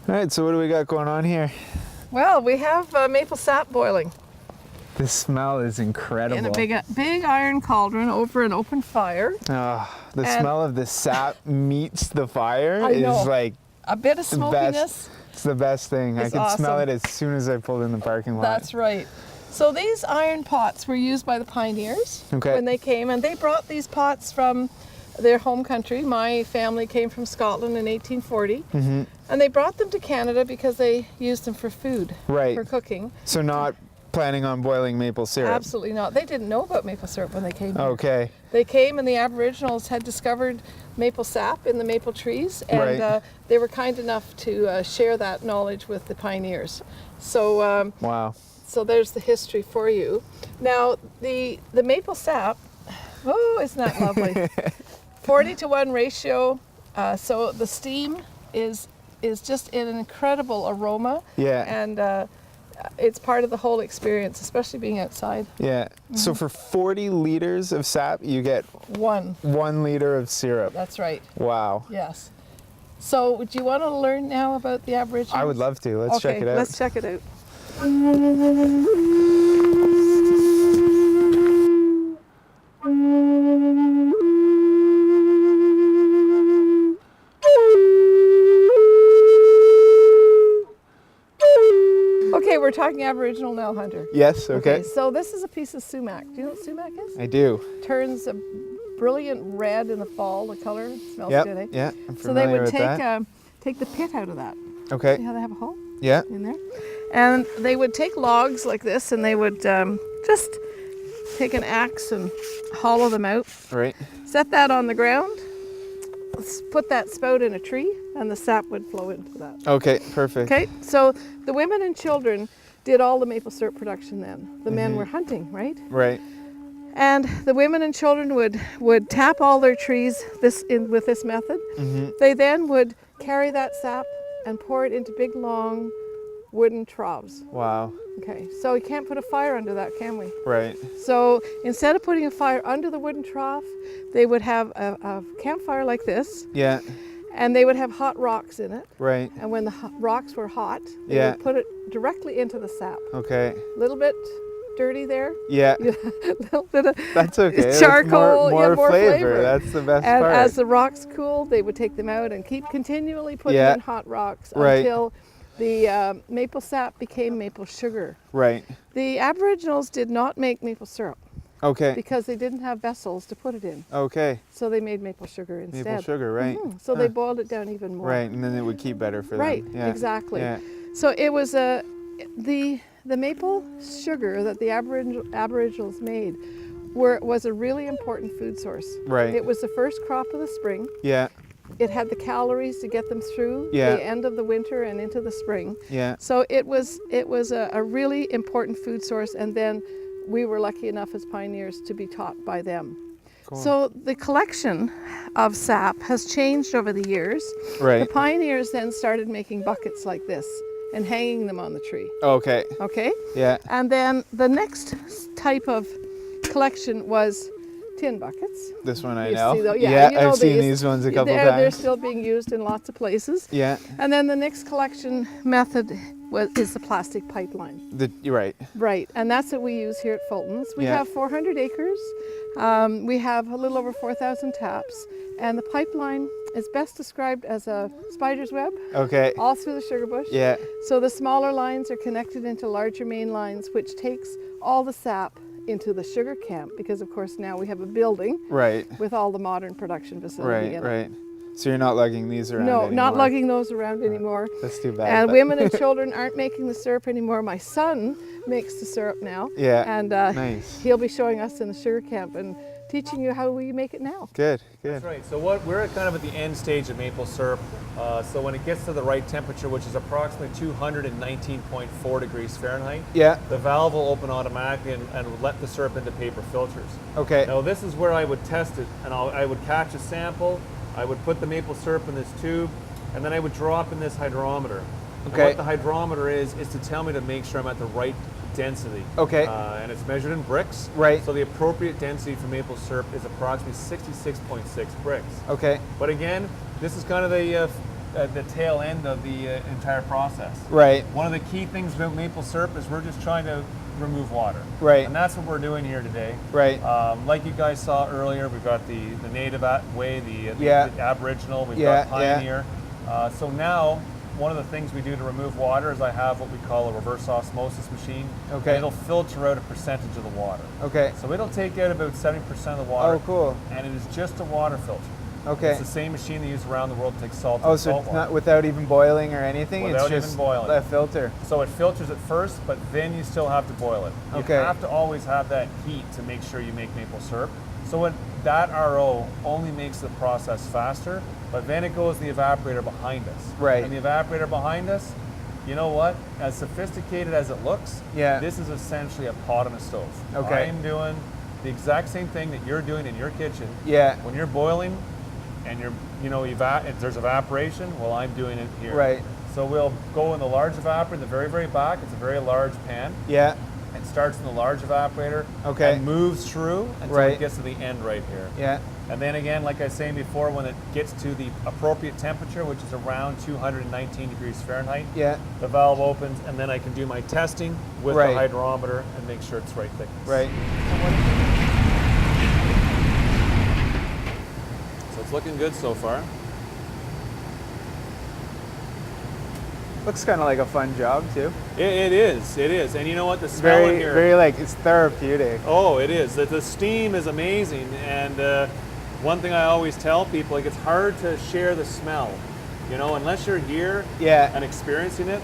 All right, so what do we got going on here? Well, we have maple sap boiling This smell is incredible. in a big iron cauldron over an open fire. Oh, the And- smell of the sap meets the fire I know. is like A bit of the smokiness. best. It's the best thing. I It's could smell awesome. it as soon as I pulled in the parking lot. That's right. So these iron pots were used by the pioneers Okay. when they came, and they brought these pots from their home country. My family came from Scotland in 1840, Mm-hmm. and they brought them to Canada because they used them for food, Right. for cooking. So not planning on boiling maple syrup. Absolutely not. They didn't know about maple syrup when they came here. Okay. They came, and the Aboriginals had discovered maple sap in the maple trees, and Right. they were kind enough to share that knowledge with the pioneers. So, Wow. so there's the history for you. Now, the maple sap, oh, isn't that lovely? 40-to-1 ratio. So the steam is just an incredible aroma, Yeah. and it's part of the whole experience, especially being outside. Yeah. So for 40 liters of sap, you get One. 1 liter of syrup. That's right. Wow. Yes. So, would you want to learn now about the Aboriginals? I would love to. Let's check it out. Let's check it out. Okay, we're talking Aboriginal now, Hunter. Yes, okay. So this is a piece of sumac. Do you know what sumac is? I do. Turns a brilliant red in the fall. The color smells Yep. good, eh? Yeah, I'm So they familiar would with take that. take the pit out of that. See Okay. how they have a hole Yeah. in there? And they would take logs like this, and they would just take an axe and hollow them out. Right. Set that on the ground. Put that spout in a tree, and the sap would flow into that. Okay, perfect. Okay, so the women and children did all the maple syrup production then. The men were hunting, right? Right. And the women and children would tap all their trees with this method. Mm-hmm. They then would carry that sap and pour it into big, long wooden troughs. Wow. Okay, so we can't put a fire under that, can we? Right. So instead of putting a fire under the wooden trough, they would have a campfire like this, Yeah. and they would have hot rocks in it. Right. And when the rocks were hot, they Yeah. would put it directly into the sap. Okay. A little bit dirty there, Yeah. a little bit of That's okay. That's charcoal, more, yeah, more flavor. flavor. That's the best And part. as the rocks cooled, they would take them out and keep continually putting Yeah. in hot rocks Right. until the maple sap became maple sugar. Right. The Aboriginals did not make maple syrup Okay. because they didn't have vessels to put it in. Okay. So they made maple sugar instead. Maple sugar, right? So they Huh. boiled it down even more. Right, and then it would keep better for Right, them. Yeah. exactly. Yeah. So it was the maple sugar that the Aboriginals made was a really important food source. Right. It was the first crop of the spring. Yeah. It had the calories to get them through Yeah. the end of the winter and into the spring. Yeah. So it was a really important food source, and then we were lucky enough as pioneers to be taught by them. Cool. So the collection of sap has changed over the years. The Right. pioneers then started making buckets like this and hanging them on the tree. Okay. Okay? Yeah. And then the next type of collection was tin buckets. This one I You know. see though- yeah, you know I've seen these. these ones a couple They're times. still being used in lots of places. Yeah. And then the next collection method is the plastic pipeline. You're right. Right, and that's what we use here at Fulton's. We Yeah. have 400 acres. We have a little over 4,000 taps, and the pipeline is best described as a spider's web Okay. all through the sugar bush. Yeah. So the smaller lines are connected into larger main lines, which takes all the sap into the sugar camp, because of course now we have a building Right. with all the modern production facility Right. in it. Right. So you're not lugging these around No, anymore. not lugging those around anymore. That's too bad. And but- women and children aren't making the syrup anymore. My son makes the syrup now. Yeah. And Nice. he'll be showing us in the sugar camp and teaching you how we make it now. Good. Good. That's right. So we're kind of at the end stage of maple syrup. So when it gets to the right temperature, which is approximately 219.4 degrees Fahrenheit, Yeah. the valve will open automatically and let the syrup into paper filters. Okay. Now this is where I would test it, and I would catch a sample, I would put the maple syrup in this tube, and then I would drop in this hydrometer. And Okay. what the hydrometer is to tell me to make sure I'm at the right density. Okay. And it's measured in bricks. Right. So the appropriate density for maple syrup is approximately 66.6 bricks. Okay. But again, this is kind of the the tail end of the entire process. Right. One of the key things about maple syrup is we're just trying to remove water. Right. And that's what we're doing here today. Right. Like you guys saw earlier, we've got the native way, the Yeah. Aboriginal, we've Yeah, got Pioneer. So now, one of the things we do to remove water is I have what we call a reverse osmosis machine. Okay. And it'll filter out a percentage of the water. Okay. So it'll take out about 70% of the water. Oh, cool. And it is just a water filter. Okay. It's the same machine they use around the world to take salt Oh, and so salt it's water. not without even boiling or anything? Without it's even just boiling. a filter. So it filters it first, but then you still have to boil it. You Okay. have to always have that heat to make sure you make maple syrup. So that RO only makes the process faster, but then it goes in the evaporator behind us. Right. And the evaporator behind us, you know what? As sophisticated as it looks, Yeah. this is essentially a pot on a stove. Okay. I'm doing the exact same thing that you're doing in your kitchen. Yeah. When you're boiling and if there's evaporation, well, I'm doing it here. Right. So we'll go in the large evaporator in the very, very back. It's a very large pan. Yeah. It starts in the large evaporator Okay. and moves through until Right. it gets to the end right here. Yeah. And then again, like I was saying before, when it gets to the appropriate temperature, which is around 219 degrees Fahrenheit, Yeah. the valve opens, and then I can do my testing with Right. the hydrometer and make sure it's right thickness. Right. So it's looking good so far. Looks kind of like a fun job too. It is. And you know what? The smell in Very, here. very like it's therapeutic. Oh, it is. The steam is amazing, and one thing I always tell people, like, it's hard to share the smell, unless you're here Yeah. and experiencing it.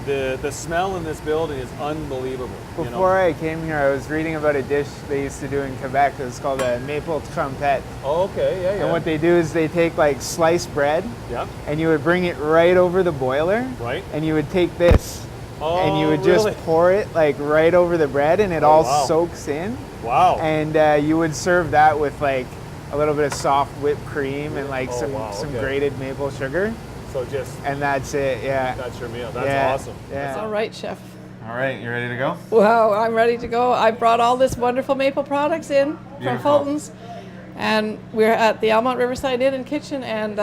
The smell in this building is unbelievable. Before I came here, I was reading about a dish they used to do in Quebec. It was called a maple trumpet. Oh, okay, yeah. And what they do is they take like sliced bread, Yeah, and you would bring it right over the boiler, right. and you would take this, and you Oh, would just really? pour it like right over the bread, and it Oh, all wow. soaks in. Wow. And you would serve that with like a little bit of soft whipped cream and like Oh, some wow, some okay. grated maple sugar, So just and that's it. Yeah. that's your meal. That's Yeah, awesome. yeah. All right, chef. All right, you ready to go? Wow, I'm ready to go. I brought all this wonderful maple products in from Beautiful. Fulton's, and we're at the Almont Riverside Inn and Kitchen. And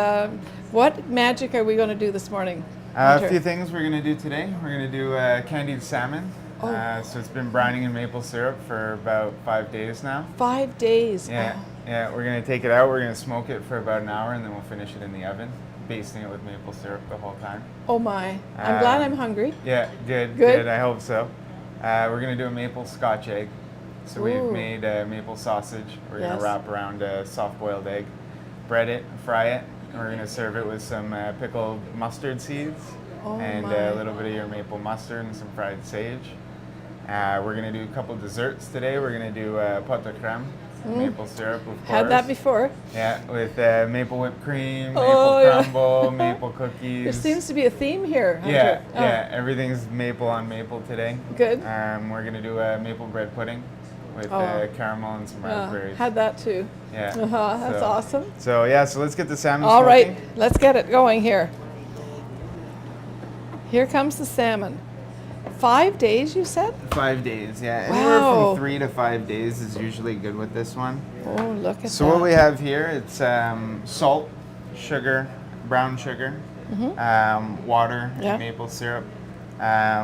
what magic are we going to do this morning? A Hunter? few things we're gonna do today. We're gonna do candied salmon. Oh. So it's been brining in maple syrup for about 5 days now. 5 days. Yeah, Oh. yeah. We're gonna take it out. We're gonna smoke it for about an hour, and then we'll finish it in the oven, basting it with maple syrup the whole time. Oh my! I'm glad I'm hungry. Yeah, good, Good. good. I hope so. We're gonna do a maple Scotch egg. So we've Ooh. made maple sausage. We're Yes. gonna wrap around a soft-boiled egg, bread it, fry it. And we're gonna serve it with some pickled mustard seeds Oh and my. a little bit of your maple mustard and some fried sage. We're gonna do a couple desserts today. We're gonna do pot de crème, maple syrup, of course. Mm. Had that before. Yeah, with maple whipped cream, maple Oh, yeah. crumble, maple cookies. There seems to be a theme here. Hunter. Yeah, Oh, yeah, everything's maple on maple today. Good. We're gonna do a maple bread pudding with Oh. caramel and some Yeah, raspberries. had that too. Yeah. That's so, awesome. So yeah, so let's get the salmon. All right, smoking. let's get it going here. Here comes the salmon. 5 days, you said? 5 days, yeah. Anywhere Wow. from 3 to 5 days is usually good with this one. Oh, look at So that. what we have here, it's salt, sugar, brown sugar, water, Yeah. and maple syrup.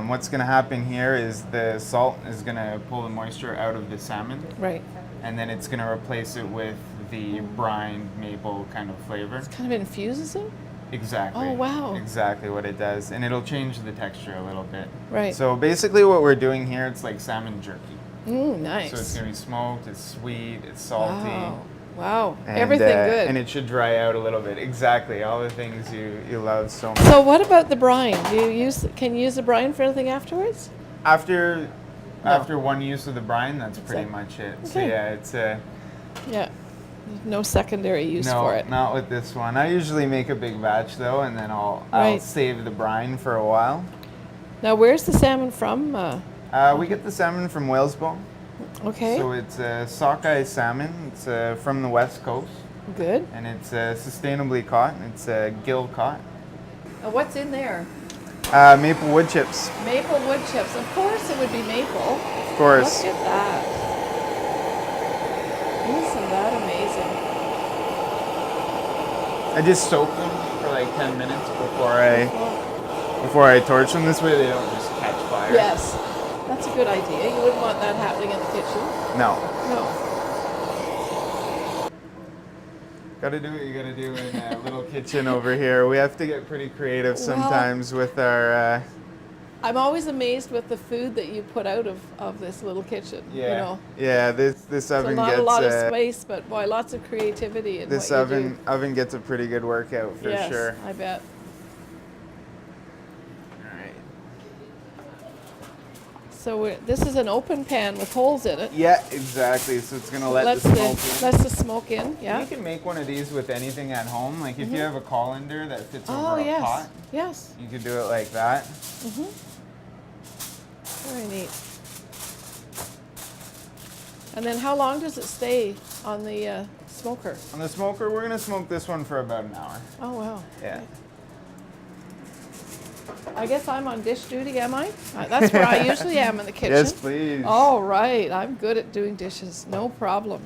What's going to happen here is the salt is going to pull the moisture out of the salmon, Right. and then it's going to replace it with the brined maple kind of flavor. Kind of infuses it? Exactly. Oh, wow. Exactly what it does, and it'll change the texture a little bit. Right. So basically, what we're doing here, it's like salmon jerky. Nice. So it's going to be smoked, it's sweet, it's salty. Wow. Wow. And, Everything good. And it should dry out a little bit. Exactly, all the things you love so much. So what about the brine? Can you use the brine for anything afterwards? After one use of the brine, that's pretty it. much it. So Okay. yeah, it's Yeah. No secondary use no, for it. not with this one. I usually make a big batch though, and then I'll Right. save the brine for a while. Now, where's the salmon from? We get the salmon from Whalesbow. Okay. So it's sockeye salmon. It's from the west coast, Good. and it's sustainably caught. It's gill caught. What's in there? Maple wood chips, Maple wood chips. Of course it would be maple. of course. Look at that. Isn't that amazing? I just soak them for like like 10 minutes before I torch them. This way they don't just catch fire. Yes, that's a good idea. You wouldn't want that happening in the kitchen. No. No. Gotta do what you gotta do in a little kitchen over here. We have to get pretty creative sometimes with our. I'm always amazed with the food that you put out of this little kitchen. Yeah. You know, Yeah. This it's oven not gets a lot of space, but boy, lots of creativity in this what you do. oven gets a pretty good workout for Yes, sure. I bet. All right. So this is an open pan with holes in it. Yeah, exactly. So it's gonna let Lets the smoke in. lets the smoke in. Yeah. You can make one of these with anything at home. Like if you have a colander that fits Oh over a yes, pot, yes. you could do it like that. Very neat. And then how long does it stay on the smoker? On the smoker, we're gonna smoke this one for about an hour. Oh wow. Yeah. I guess I'm on dish duty, am I? That's where I usually am in the kitchen. Yes, please. All right, I'm good at doing dishes, no problem.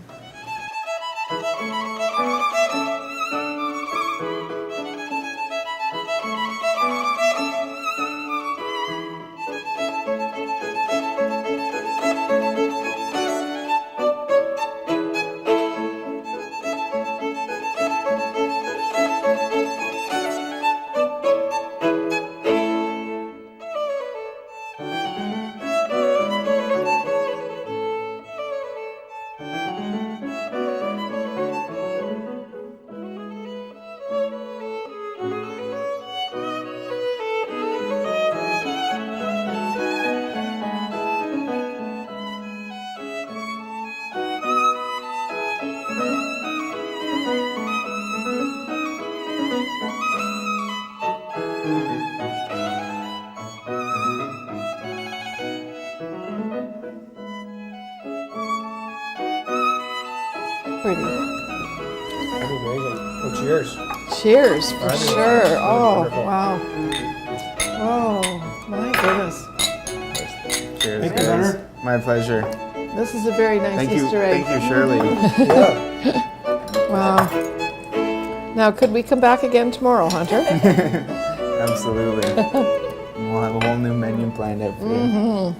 Pretty. That's amazing. Well, cheers. Cheers for I think sure. that's Oh wonderful. wow. Oh my goodness. Cheers, Thank you, guys. Hunter. My pleasure. This is a very nice Thank you. Easter egg. Thank you, Shirley. Yeah. Wow. Now, could we come back again tomorrow, Hunter? Absolutely. We'll have a whole new menu planned out for you.